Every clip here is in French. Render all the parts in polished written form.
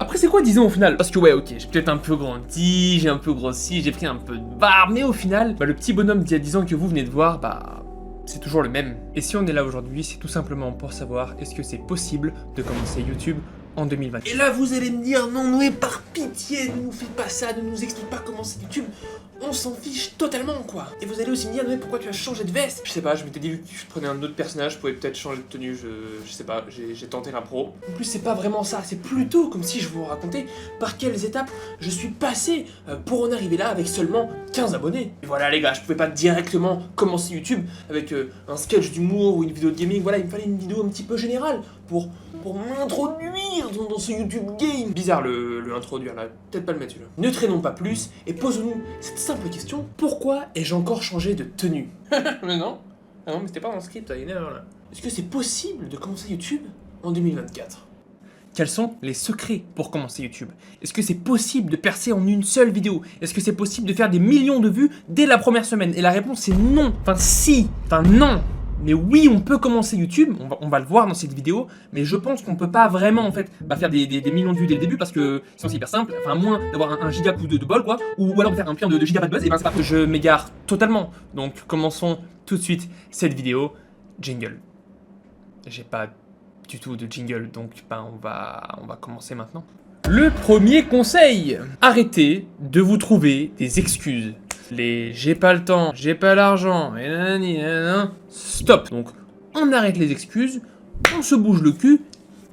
Après c'est quoi 10 ans au final? Parce que ouais ok, j'ai peut-être un peu grandi, j'ai un peu grossi, j'ai pris un peu de barbe, mais au final, le petit bonhomme d'il y a 10 ans que vous venez de voir, c'est toujours le même. Et si on est là aujourd'hui, c'est tout simplement pour savoir est-ce que c'est possible de commencer YouTube en 2020. Et là vous allez me dire non Noé, par pitié, ne nous fais pas ça, ne nous explique pas comment c'est YouTube. On s'en fiche totalement quoi. Et vous allez aussi me dire Noé, pourquoi tu as changé de veste? Je sais pas, je m'étais dit que je prenais un autre personnage, je pouvais peut-être changer de tenue, je sais pas, j'ai tenté l'impro. En plus c'est pas vraiment ça, c'est plutôt comme si je vous racontais par quelles étapes je suis passé pour en arriver là avec seulement 15 abonnés. Et voilà les gars, je pouvais pas directement commencer YouTube avec un sketch d'humour ou une vidéo de gaming, voilà, il me fallait une vidéo un petit peu générale pour m'introduire dans ce YouTube game. Bizarre le introduire là, peut-être pas le mettre celui-là. Ne traînons pas plus et posons-nous cette simple question, pourquoi ai-je encore changé de tenue? Mais non, ah non mais c'était pas dans le script, il y a une erreur là. Est-ce que c'est possible de commencer YouTube en 2024? Quels sont les secrets pour commencer YouTube? Est-ce que c'est possible de percer en une seule vidéo? Est-ce que c'est possible de faire des millions de vues dès la première semaine? Et la réponse est non, enfin si, enfin non. Mais oui, on peut commencer YouTube, on va le voir dans cette vidéo, mais je pense qu'on peut pas vraiment en fait faire des millions de vues dès le début parce que sinon c'est hyper simple, enfin à moins d'avoir un giga coup de bol quoi, ou alors de faire un plein de giga bad buzz, et ben c'est pas que je m'égare totalement. Donc commençons tout de suite cette vidéo. Jingle. J'ai pas du tout de jingle, donc on va commencer maintenant. Le premier conseil, arrêtez de vous trouver des excuses. Les j'ai pas le temps, j'ai pas l'argent, et nanani, nanana. Stop. Donc on arrête les excuses, on se bouge le cul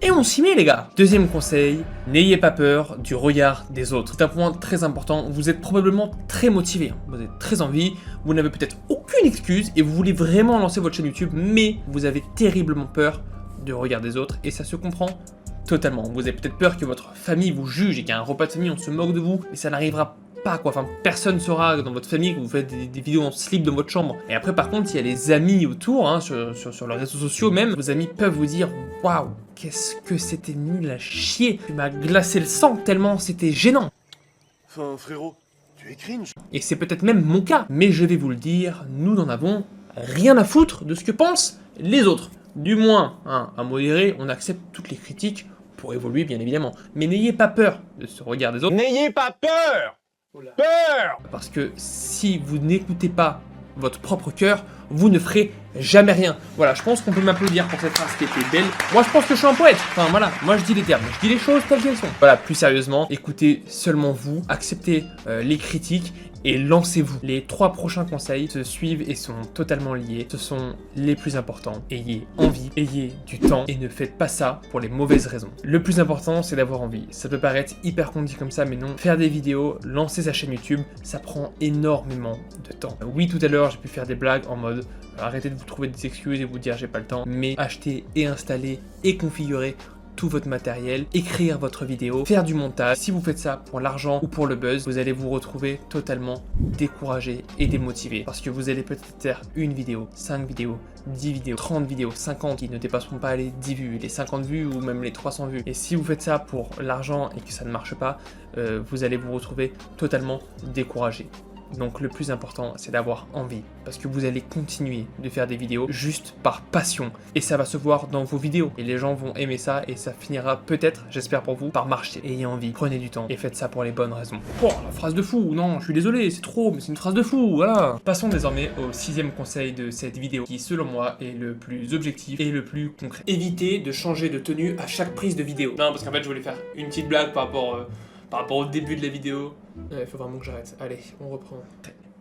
et on s'y met les gars. Deuxième conseil, n'ayez pas peur du regard des autres. C'est un point très important, vous êtes probablement très motivé, vous avez très envie, vous n'avez peut-être aucune excuse et vous voulez vraiment lancer votre chaîne YouTube, mais vous avez terriblement peur du regard des autres et ça se comprend totalement. Vous avez peut-être peur que votre famille vous juge et qu'à un repas de famille on se moque de vous, mais ça n'arrivera pas quoi, enfin personne saura dans votre famille que vous faites des vidéos en slip dans votre chambre. Et après par contre il y a les amis autour, hein, sur les réseaux sociaux même, vos amis peuvent vous dire waouh, qu'est-ce que c'était nul à chier, tu m'as glacé le sang tellement c'était gênant. Enfin frérot, tu es cringe. Et c'est peut-être même mon cas, mais je vais vous le dire, nous n'en avons rien à foutre de ce que pensent les autres. Du moins, hein, à modérer, on accepte toutes les critiques pour évoluer bien évidemment. Mais n'ayez pas peur de ce regard des autres. N'ayez pas peur. Peur. Parce que si vous n'écoutez pas votre propre cœur, vous ne ferez jamais rien. Voilà, je pense qu'on peut m'applaudir pour cette phrase qui était belle. Moi, je pense que je suis un poète. Enfin, voilà, moi je dis les termes, je dis les choses telles qu'elles sont. Voilà, plus sérieusement, écoutez seulement vous, acceptez les critiques et lancez-vous. Les 3 prochains conseils se suivent et sont totalement liés. Ce sont les plus importants. Ayez envie, ayez du temps et ne faites pas ça pour les mauvaises raisons. Le plus important, c'est d'avoir envie. Ça peut paraître hyper concis comme ça, mais non. Faire des vidéos, lancer sa chaîne YouTube, ça prend énormément de temps. Oui, tout à l'heure, j'ai pu faire des blagues en mode arrêtez de vous trouver des excuses et vous dire j'ai pas le temps, mais acheter et installer et configurer tout votre matériel, écrire votre vidéo, faire du montage. Si vous faites ça pour l'argent ou pour le buzz, vous allez vous retrouver totalement découragé et démotivé parce que vous allez peut-être faire une vidéo, 5 vidéos, 10 vidéos, 30 vidéos, 50 qui ne dépasseront pas les 10 vues, les 50 vues ou même les 300 vues. Et si vous faites ça pour l'argent et que ça ne marche pas, vous allez vous retrouver totalement découragé. Donc le plus important, c'est d'avoir envie, parce que vous allez continuer de faire des vidéos juste par passion, et ça va se voir dans vos vidéos, et les gens vont aimer ça, et ça finira peut-être, j'espère pour vous, par marcher. Ayez envie, prenez du temps, et faites ça pour les bonnes raisons. Oh, la phrase de fou, non, je suis désolé, c'est trop, mais c'est une phrase de fou, voilà. Passons désormais au 6e conseil de cette vidéo, qui selon moi est le plus objectif et le plus concret. Évitez de changer de tenue à chaque prise de vidéo. Non, parce qu'en fait, je voulais faire une petite blague par rapport au début de la vidéo. Il faut vraiment que j'arrête. Allez, on reprend.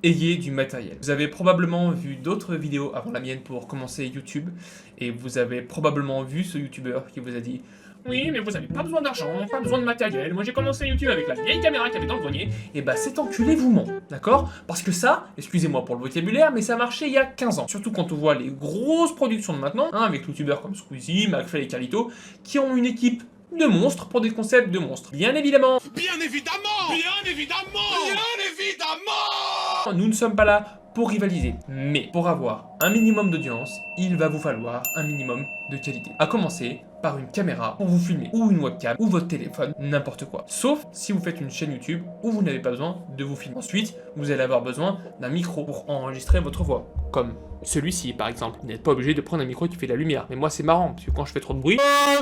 Ayez du matériel. Vous avez probablement vu d'autres vidéos avant la mienne pour commencer YouTube, et vous avez probablement vu ce youtubeur qui vous a dit « Oui, mais vous avez pas besoin d'argent, pas besoin de matériel, moi j'ai commencé YouTube avec la vieille caméra qu'il y avait dans le grenier, et bah cet enculé vous ment, d'accord? Parce que ça, excusez-moi pour le vocabulaire, mais ça marchait il y a 15 ans. Surtout quand on voit les grosses productions de maintenant, hein, avec youtubeurs comme Squeezie, McFly et Carlito, qui ont une équipe de monstres pour des concepts de monstres. Bien évidemment. Bien évidemment. Bien évidemment. Bien évidemment. Nous ne sommes pas là pour rivaliser, mais pour avoir un minimum d'audience, il va vous falloir un minimum de qualité. À commencer par une caméra pour vous filmer, ou une webcam, ou votre téléphone, n'importe quoi. Sauf si vous faites une chaîne YouTube où vous n'avez pas besoin de vous filmer. Ensuite, vous allez avoir besoin d'un micro pour enregistrer votre voix, comme celui-ci par exemple. Vous n'êtes pas obligé de prendre un micro qui fait de la lumière, mais moi c'est marrant, parce que quand je fais trop de bruit,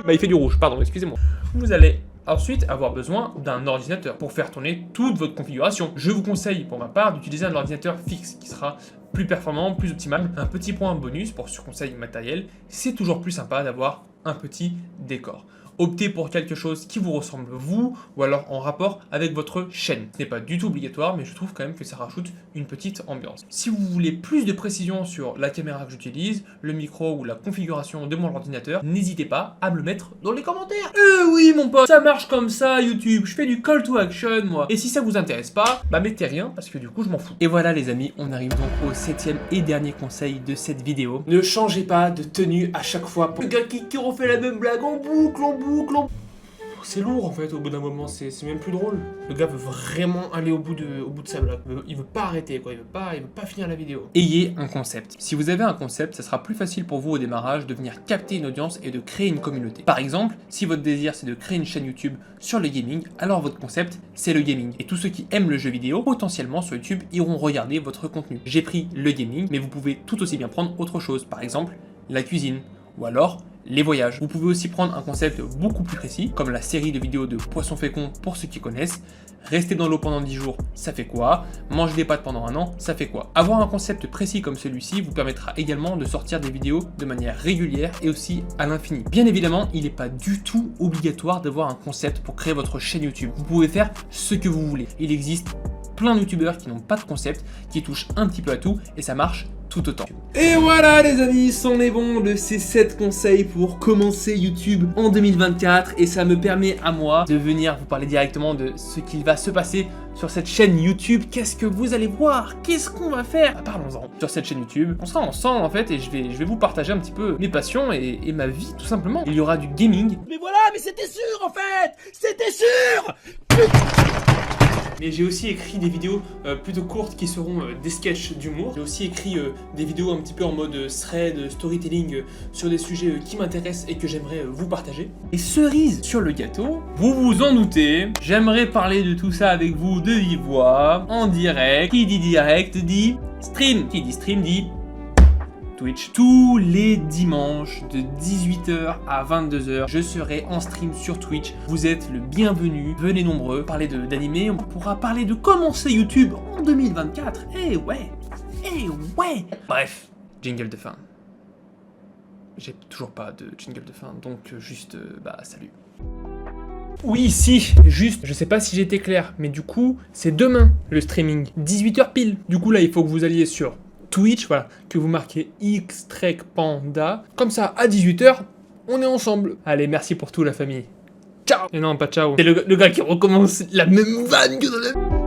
bah il fait du rouge, pardon, excusez-moi. Vous allez ensuite avoir besoin d'un ordinateur pour faire tourner toute votre configuration. Je vous conseille pour ma part d'utiliser un ordinateur fixe qui sera plus performant, plus optimal. Un petit point bonus pour ce conseil matériel, c'est toujours plus sympa d'avoir un petit décor. Optez pour quelque chose qui vous ressemble vous, ou alors en rapport avec votre chaîne. Ce n'est pas du tout obligatoire, mais je trouve quand même que ça rajoute une petite ambiance. Si vous voulez plus de précision sur la caméra que j'utilise, le micro ou la configuration de mon ordinateur, n'hésitez pas à me le mettre dans les commentaires. Oui mon pote, ça marche comme ça YouTube, je fais du call to action moi. Et si ça vous intéresse pas, bah mettez rien, parce que du coup je m'en fous. Et voilà les amis, on arrive donc au 7e et dernier conseil de cette vidéo. Ne changez pas de tenue à chaque fois. Le gars qui refait la même blague en boucle. C'est lourd en fait au bout d'un moment, c'est même plus drôle. Le gars veut vraiment aller au bout de sa blague, il veut pas arrêter quoi, il veut pas finir la vidéo. Ayez un concept. Si vous avez un concept, ça sera plus facile pour vous au démarrage de venir capter une audience et de créer une communauté. Par exemple, si votre désir c'est de créer une chaîne YouTube sur le gaming, alors votre concept c'est le gaming. Et tous ceux qui aiment le jeu vidéo, potentiellement sur YouTube, iront regarder votre contenu. J'ai pris le gaming, mais vous pouvez tout aussi bien prendre autre chose. Par exemple, la cuisine, ou alors les voyages. Vous pouvez aussi prendre un concept beaucoup plus précis, comme la série de vidéos de Poisson Fécond pour ceux qui connaissent. Rester dans l'eau pendant 10 jours, ça fait quoi? Manger des pâtes pendant un an, ça fait quoi? Avoir un concept précis comme celui-ci vous permettra également de sortir des vidéos de manière régulière et aussi à l'infini. Bien évidemment, il n'est pas du tout obligatoire d'avoir un concept pour créer votre chaîne YouTube. Vous pouvez faire ce que vous voulez. Il existe plein de youtubeurs qui n'ont pas de concept, qui touchent un petit peu à tout et ça marche tout autant. Et voilà les amis, c'en est bon de ces 7 conseils pour commencer YouTube en 2024 et ça me permet à moi de venir vous parler directement de ce qu'il va se passer sur cette chaîne YouTube. Qu'est-ce que vous allez voir? Qu'est-ce qu'on va faire? Parlons-en. Sur cette chaîne YouTube, on sera ensemble en fait et je vais vous partager un petit peu mes passions et ma vie tout simplement. Il y aura du gaming. Mais voilà, mais c'était sûr en fait! C'était sûr! Mais j'ai aussi écrit des vidéos plutôt courtes qui seront des sketchs d'humour. J'ai aussi écrit des vidéos un petit peu en mode thread, storytelling sur des sujets qui m'intéressent et que j'aimerais vous partager. Et cerise sur le gâteau, vous vous en doutez, j'aimerais parler de tout ça avec vous de vive voix, en direct. Qui dit direct dit stream. Qui dit stream dit Twitch. Tous les dimanches de 18h à 22h, je serai en stream sur Twitch. Vous êtes le bienvenu, venez nombreux, parler d'animé, on pourra parler de commencer YouTube en 2024. Eh ouais. Bref, jingle de fin. J'ai toujours pas de jingle de fin, donc juste, salut. Oui, si, juste, je sais pas si j'étais clair, mais du coup, c'est demain le streaming, 18h pile. Du coup là, il faut que vous alliez sur Twitch, voilà, que vous marquez XTrekPanda. Comme ça, à 18h, on est ensemble. Allez, merci pour tout, la famille. Ciao. Et non, pas ciao. C'est le gars qui recommence la même vanne que dans la...